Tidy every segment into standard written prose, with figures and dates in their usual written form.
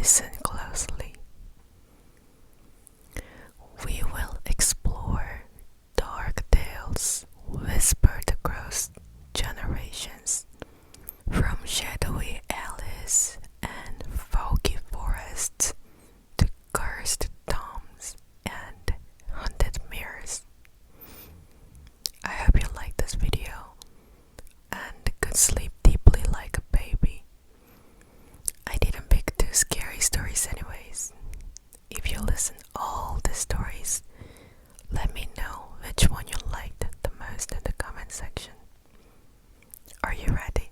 Listen closely. We will explore dark tales whispered across generations, from shadowy alleys and foggy forests to cursed tombs and haunted mirrors. I hope you like this video and could sleep deeply like a baby. I didn't pick two scary stories anyways. If you listen all the stories, let me know which one you liked the most in the comment section. Are you ready?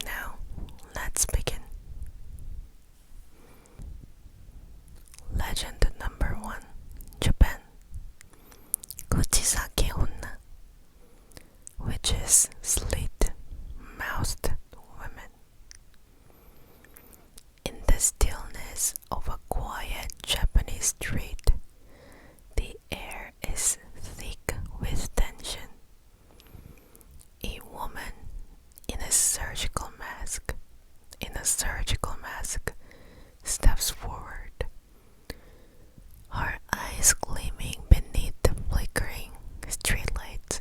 Now, let's begin. Legend number 1, Japan. Kuchisake onna, which is slit-mouthed women. In the stillness of a quiet Japanese street, the air is thick with tension. A woman in a surgical mask steps forward, her eyes gleaming beneath the flickering streetlights.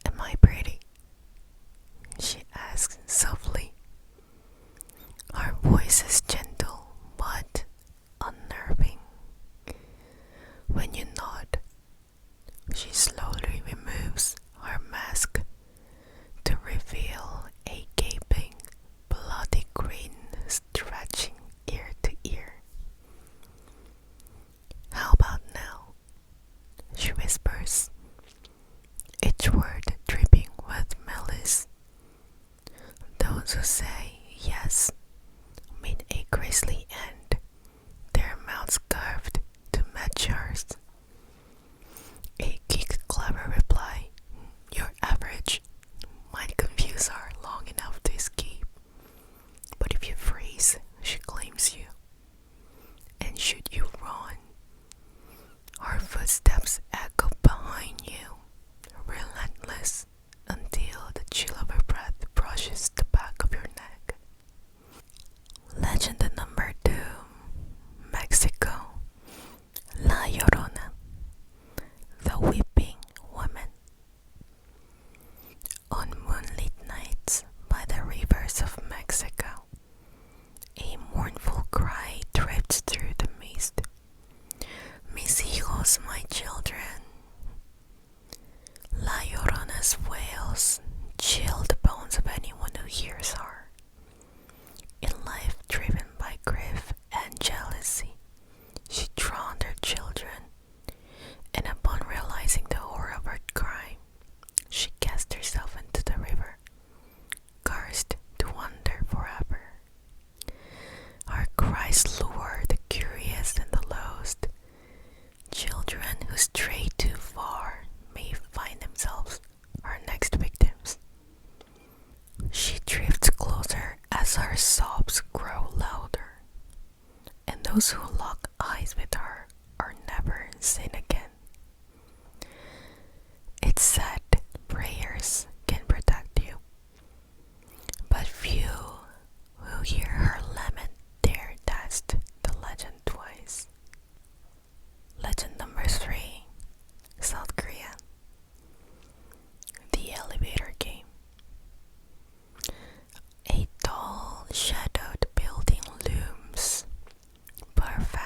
"Am I pretty?" she asks softly. Her voice is gentle but unnerving. When you nod, she slowly removes her mask to reveal a gaping, bloody grin stretching ear to ear. "How about now?" she whispers, each word dripping with malice. Those who say yes meet a grisly end, their mouths curved to match yours. A clever reply, "You're average," might confuse her long enough to escape. But if you freeze, she claims you. And should you run, her footsteps echo behind you, relentless, until the chill of her breath brushes the back of your neck. Legend number 2, Mexico. La Llorona, the weeping woman. On moonlit nights by the rivers of Mexico, a mournful cry drifts through the mist. "Mis hijos, my children." La Llorona's wails chill the bones of anyone who hears her. In life driven by grief and jealousy, she drowned her children, and upon realizing the horror of her crime, she cast herself into the river, cursed to wander forever. Her cries lure the curious and the lost. Children who stray too far may find themselves her next victims. She drifts closer as her sobs grow louder, and those who lock eyes with her are never seen again. It's said prayers can protect you, but few who hear her lament dare test the legend twice. Legend number 3, South Korea. The elevator game. A tall, shadowed building looms, perfect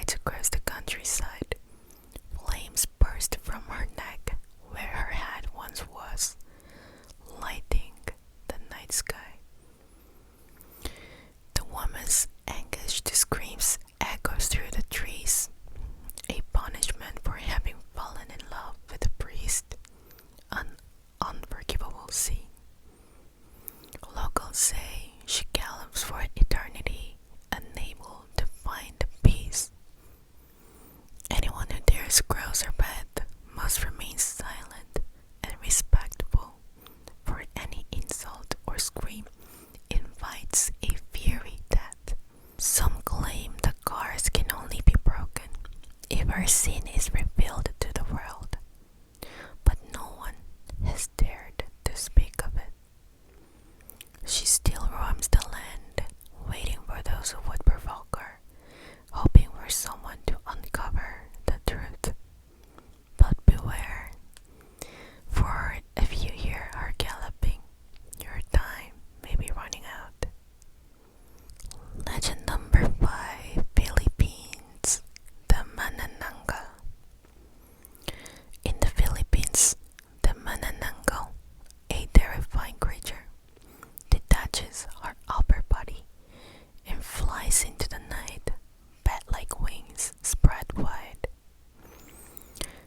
rides across the countryside. Flames burst from her neck where her head once was, lighting the night sky. The woman's anguished screams echo through the trees, a punishment for having fallen in love with a priest, an unforgivable sin. Locals say she gallops for eternity, unable to find peace. Anyone who dares cross her path must remain silent and respectful, for any insult or scream invites a fiery death. Some claim the cars can only be broken if her sin is revealed to the world, but no one has dared to speak of it. She still roams the land, waiting for those who would provoke her, hoping for someone to uncover the truth. But beware, for if you hear her galloping, your time may be running out. Legend number 5, Philippines, the Manananggal. In the Philippines, the Manananggal, a terrifying creature, detaches her upper body and flies into the night, bat-like wings spread wide.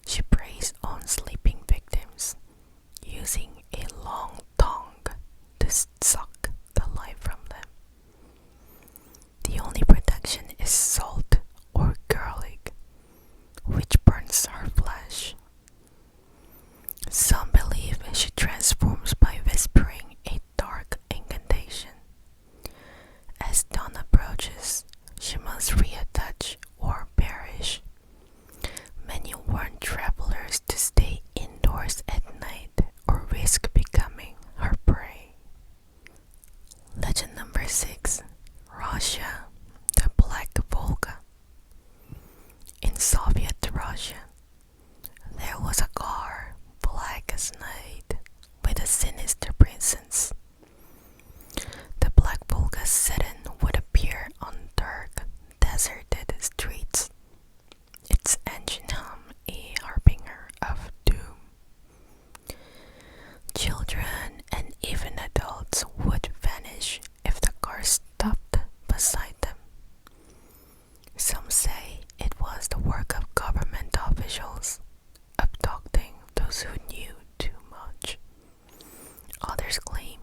She preys on sleeping victims, using a long tongue to suck the life from them. The only protection is salt or garlic, which burns her flesh. Some believe she transforms by whispering a dark incantation. As dawn approaches, she must reattach or perish. Many warn travelers to stay indoors at night or risk becoming her prey. Legend number 6, Russia, the Black Volga. In Soviet Russia, there was a car, black as night, with a sinister presence. The Black Volga sedan would appear on dark, deserted streets, its engine hum a harbinger of doom. Children and even adults would vanish if the car stopped beside them. Some say it was the work of government officials, abducting those who knew too much. Others claim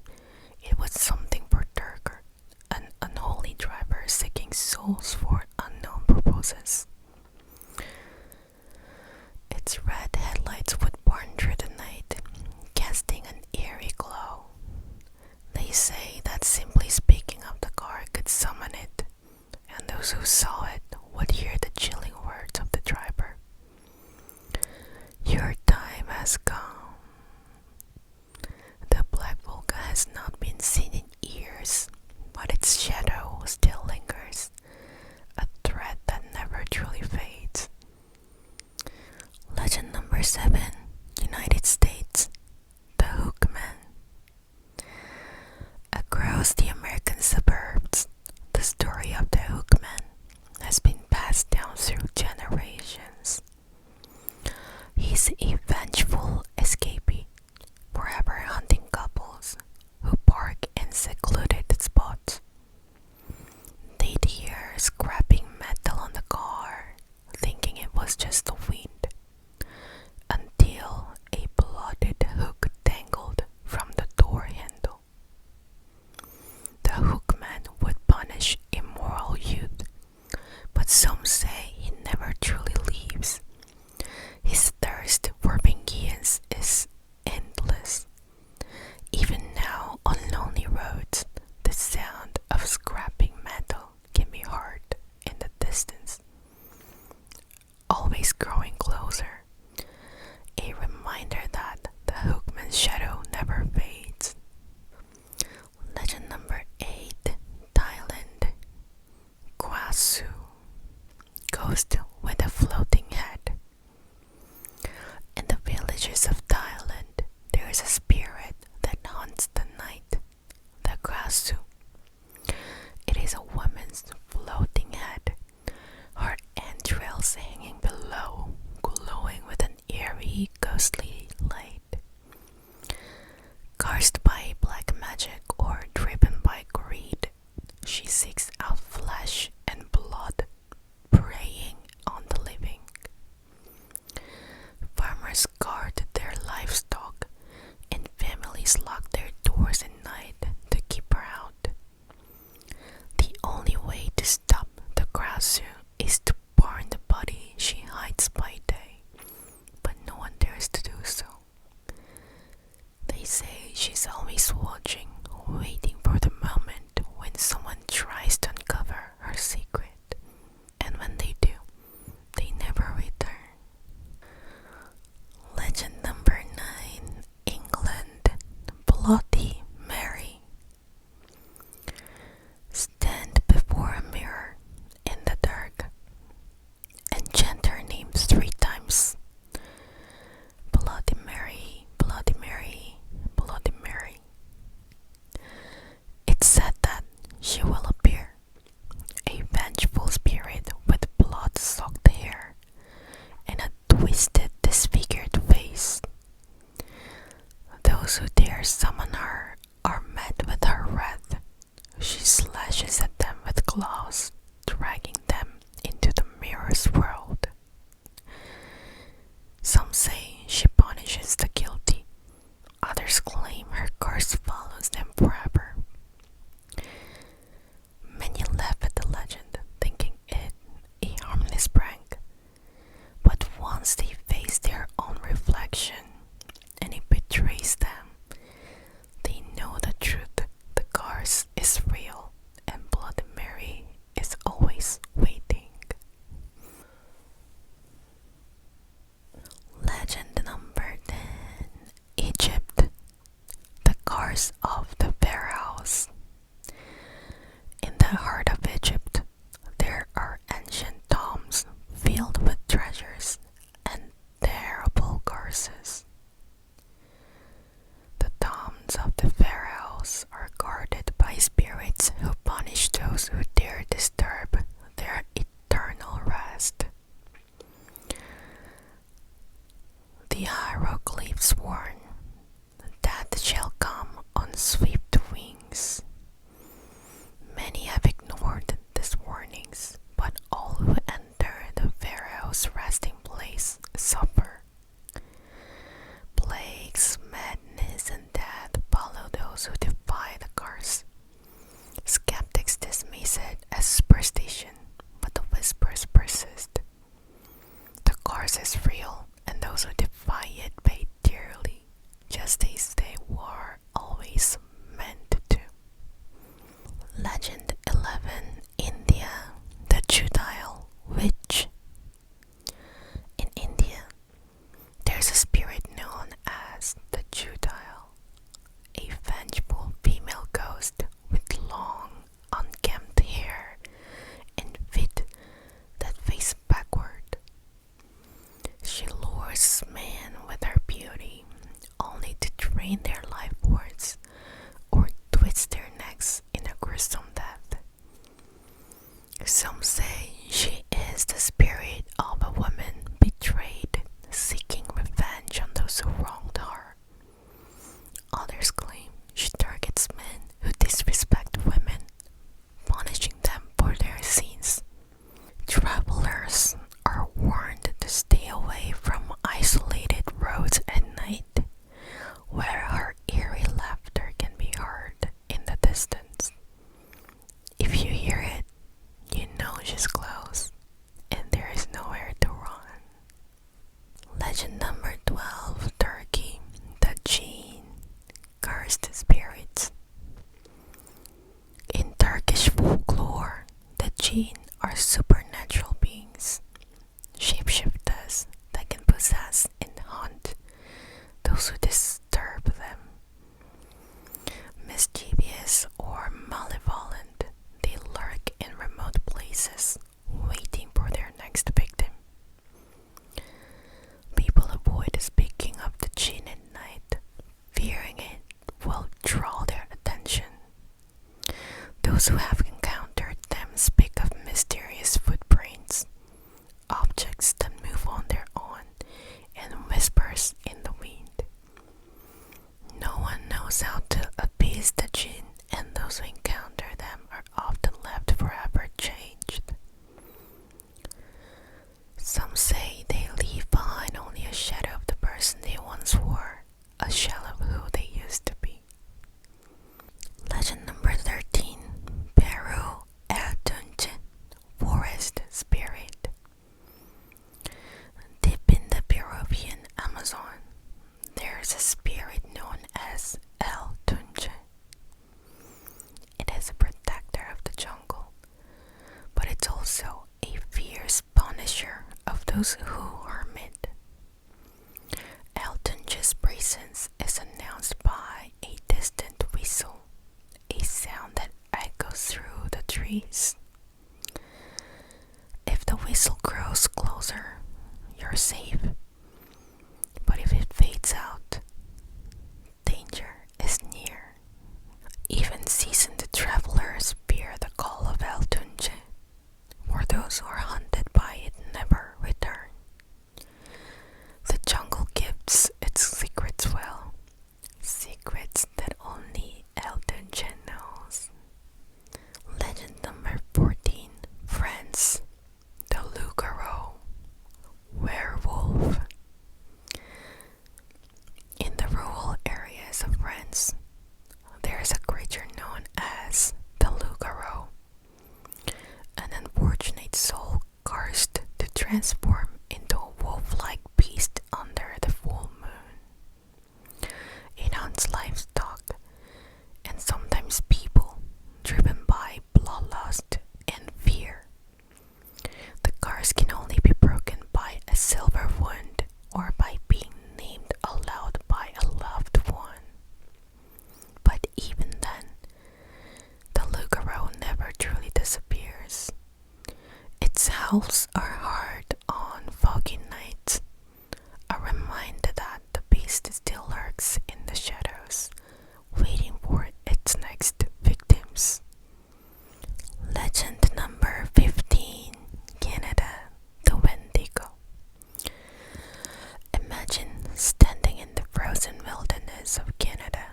it was something for Turk, an unholy driver seeking souls for unknown purposes. Its red headlights would burn through the night, casting an eerie glow. They say that simply speaking of the car could summon it, and those who saw it would hear the chilling words of the driver. Your time has come. The Black Volga has not been seen in years, but its shadow still lingers, a threat that never truly fades. Legend number 7, United States, the Hookman. Across the American suburbs, the story of the Hookman has been passed down through generations. He's a vengeful escapee, forever hunting couples who park in secluded spots. They'd hear scrapping metal on the car, thinking it was just the wind, until a blooded hook dangled from the door handle. The Hookman would punish immoral youth, but some say he never truly leaves. His thirst for vengeance is endless. Even now, on lonely roads, the sound of scrapping metal can be heard in the distance, always growing closer, a reminder that the Hookman's shadow never fades. Legend number 8, Thailand, Kwasu, ghost with a floating head. In the villages of Thailand, there is a spirit that haunts the night, the Kwasu. slashes at them with claws, dragging them into the mirror's world. Some say she punishes the guilty, others claim her curse follows them forever. Many laugh at the legend, thinking it a harmless prank, but once they face their own reflection and it betrays them, they know the truth. The curse is real and Bloody Mary is always waiting. Legend number 10. Egypt. The curse of the pharaohs. In the heart of Egypt, there are ancient tombs filled with treasures and terrible curses. The tombs of the pharaohs are guarded by spirits who punish those who dare disturb their eternal rest. The hieroglyphs warn, death shall come on swift wings. Many have ignored these warnings, but all who enter the pharaoh's resting place suffer. Plagues, madness, and death follow those who defy the curse. Skeptics dismiss it as superstition, but the whispers persist. The curse is real, and those who defy it pay dearly, just as they were always meant to. Legend 11. India. The Jutile Witch. In India, there's a spirit known as the Jutile, a vengeful female ghost with long, unkempt hair and feet that face backward. She lures men with her beauty, only to drain their life force or twist their necks in a gruesome death. Some say she is the spirit of a woman betrayed, seeking revenge on those who wronged her. Others claim she targets men who disrespect women, punishing them for their sins. Travelers are warned to stay away from isolated roads at night, where her eerie laughter can be heard in the distance. If you hear it, you know she's close, and there is nowhere to run. Legend number 12. Turkey. The Jinn. Cursed spirits. In Turkish folklore, the Jinn are supernatural beings, shapeshifters that can possess and hunt those who disturb them. Mischievous or malevolent, they lurk in remote places, waiting for their next victim. People avoid speaking of the Jinn at night, fearing it will draw their attention. Those who have encountered them speak of mysterious footprints, objects that move on their own, and whispers in the wind. No one knows how to appease the Jinn, and those who encounter them are often left forever changed. Some say they leave behind only a shadow of the person they once were, a shell of who they used to be. Legend number 13. Peru. El Tunche. Forest Spirit. Deep in the Peruvian Amazon, there's a spirit known as El Tunche. It is a protector of the jungle, but it's also a fierce punisher of those who harm it. El Tunche's presence is announced by a distant whistle, a sound that echoes through the trees. If the whistle grows closer, you're safe. But if it fades out, danger is near. Even seasoned travelers fear the call of El Tunche, for those who are hunted by it never return. The jungle gives its secrets well, secrets that only El Tunche knows. transform into a wolf-like beast under the full moon. It hunts livestock and sometimes people, driven by bloodlust and fear. The curse can only be broken by a silver wound or by being named aloud by a loved one. But even then, the Lugaro never truly disappears. Its howls are heard on foggy nights, a reminder that the beast still lurks in the shadows, waiting for its next victims. Legend number 15, Canada, the Wendigo. Imagine standing in the frozen wilderness of Canada.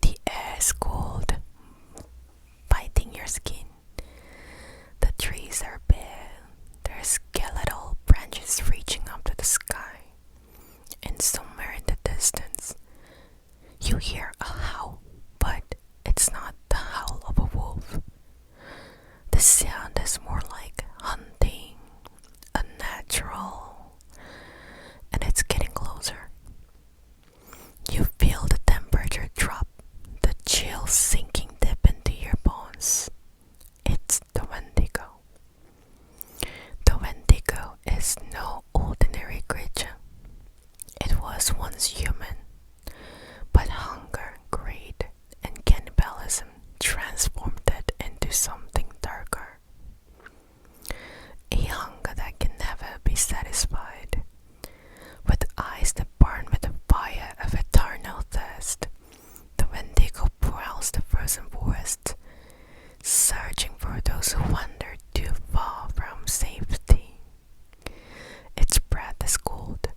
The air is cold, biting your skin. The trees are bare, their skeletal branches reaching up to the sky. And somewhere in the distance, you hear a howl, but it's not the howl of a wolf. The sound is more like hunting, unnatural, and it's getting closer. You feel the temperature drop, the chill sinking deep into your bones. It's the Wendigo. The Wendigo is no ordinary creature. It was once human, but hunger, greed, and cannibalism transformed it into something darker. A hunger that can never be satisfied. With eyes that burn with the fire of eternal thirst, the Wendigo prowls the frozen forest, searching for those who wandered too far from safety. Its breath is cold,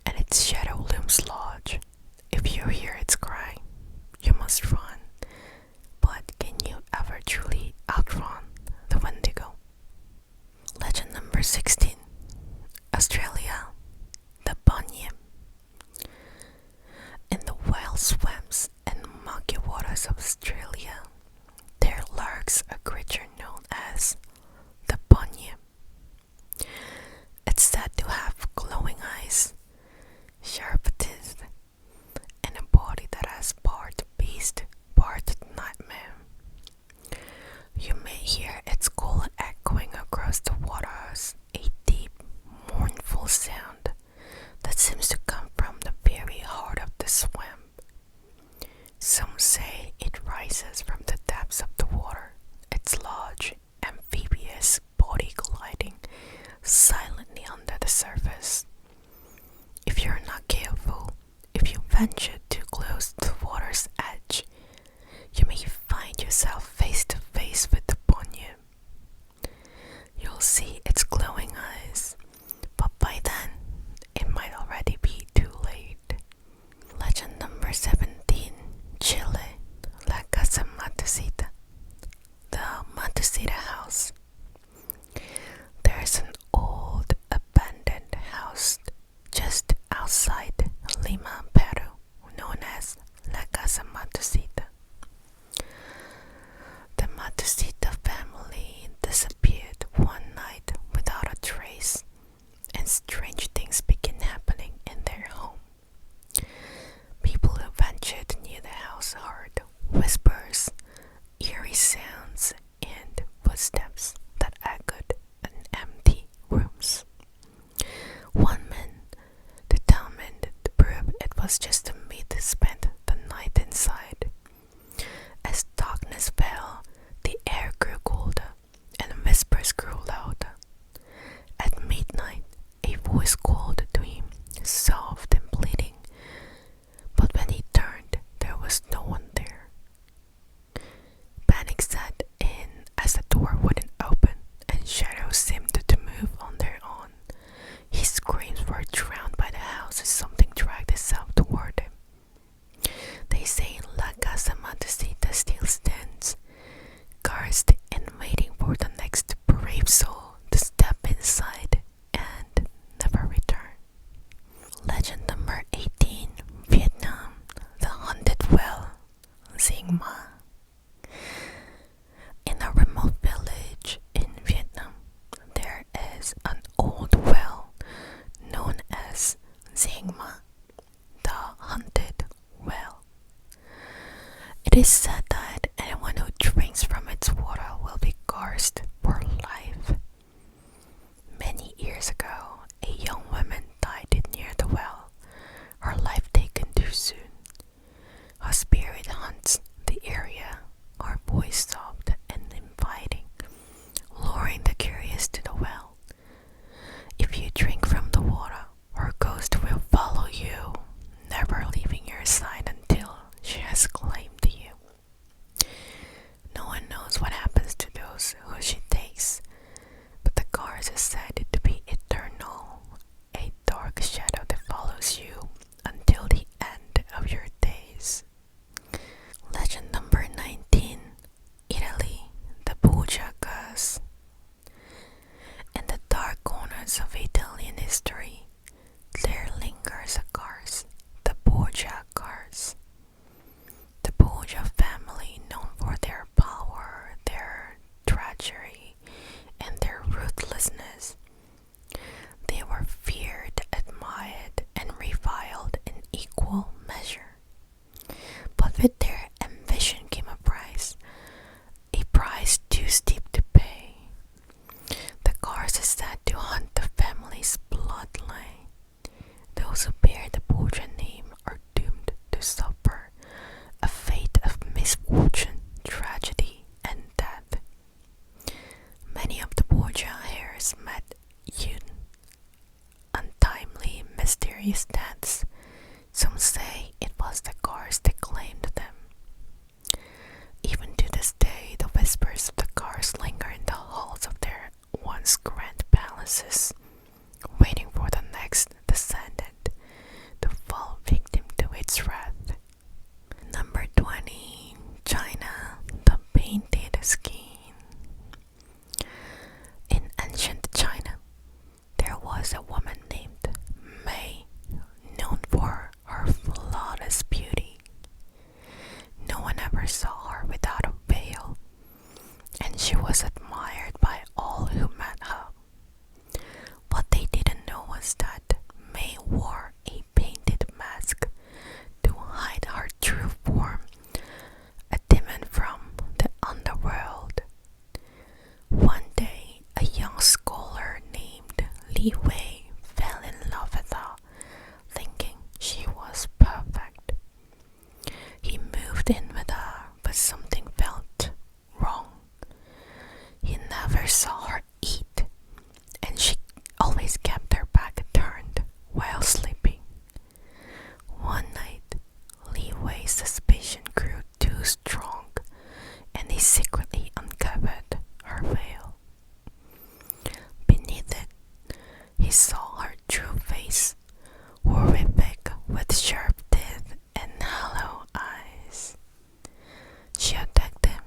and its shadow looms large. If you hear its cry, you must run. But can you ever truly outrun the Wendigo? Legend number 16, Australia, the Bunyip. In the wild swamps and murky waters of Australia, there lurks a creature known as the Bunyip. It's said to have glowing eyes, sharp teeth, and a body that has part beast, part nightmare. You may hear its call echoing across the waters, a deep, mournful sound that seems to come from the very heart of the swamp. Some say it rises from the depths of the water, its large, amphibious body gliding silently under the surface. If you're not careful, if you venture too close to the water's edge, you may find yourself face to face with the Bunyip. You'll see its glowing eyes, but by then, it might already be too late. Legend number 17, Chile, La Casa Matecita, the Matecita house. There's an old abandoned house just outside Lima, Peru, is said that anyone who drinks from its water will be cursed for life. Many years ago, a young woman died near the well, her life taken too soon. A spirit haunts the area, our voice soft and inviting, luring the curious to the well. If you drink from the water, her ghost will follow you, never leaving your side until she has claimed you. No one knows what happens to those who she takes, but the curse is said to be eternal, a dark shadow that follows you until the end of your days. Legend number 19, Italy, the Bujagas. In the dark corners of Italian history, there lingers a curse, the Borgia curse. The Borgia family, known for their power, their treachery, and their ruthlessness, they were feared, admired, and reviled in equal measure. But with their ambition came a price too steep to pay. The curse is said to haunt the family's bloodline. Those who bear the Borgia name are doomed to suffer a fate of misfortune, tragedy, and death. Many of the Borgia heirs met untimely, mysterious deaths. Some say it was the curse that claimed them. Even to this day, the whispers of the curse linger in the halls of their once grand palaces, waiting for the next descendant to fall victim to its wrath. Number 20, China, the painted skin. In ancient China, there was a woman named Mei, known for her flawless beauty. No one ever saw her without a veil, and she was admired by all who met her. What they didn't know was that May wore a painted mask to hide her true form, a demon from the underworld. One day, a young scholar named Li Wei fell in love with her, thinking she was perfect. He moved in with her, but something felt wrong. He never saw her eat, and she always kept her back turned while sleeping. One night, Li Wei's suspicion grew too strong, and he secretly uncovered her veil. Beneath it, he saw her true face, horrific with sharp teeth and hollow eyes. She attacked him,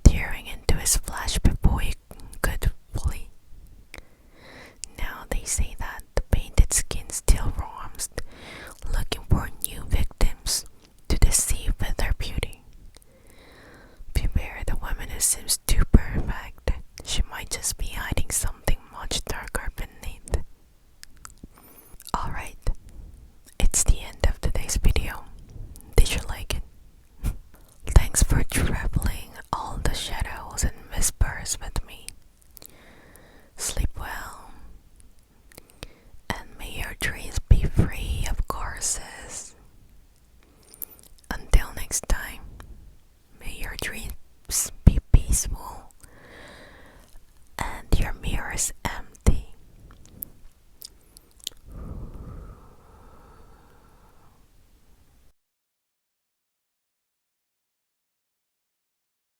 tearing into his flesh before he could flee. Now they say that the painted skin still roams, looking for new victims to deceive with her beauty. Beware the woman who seems too perfect. She might just be hiding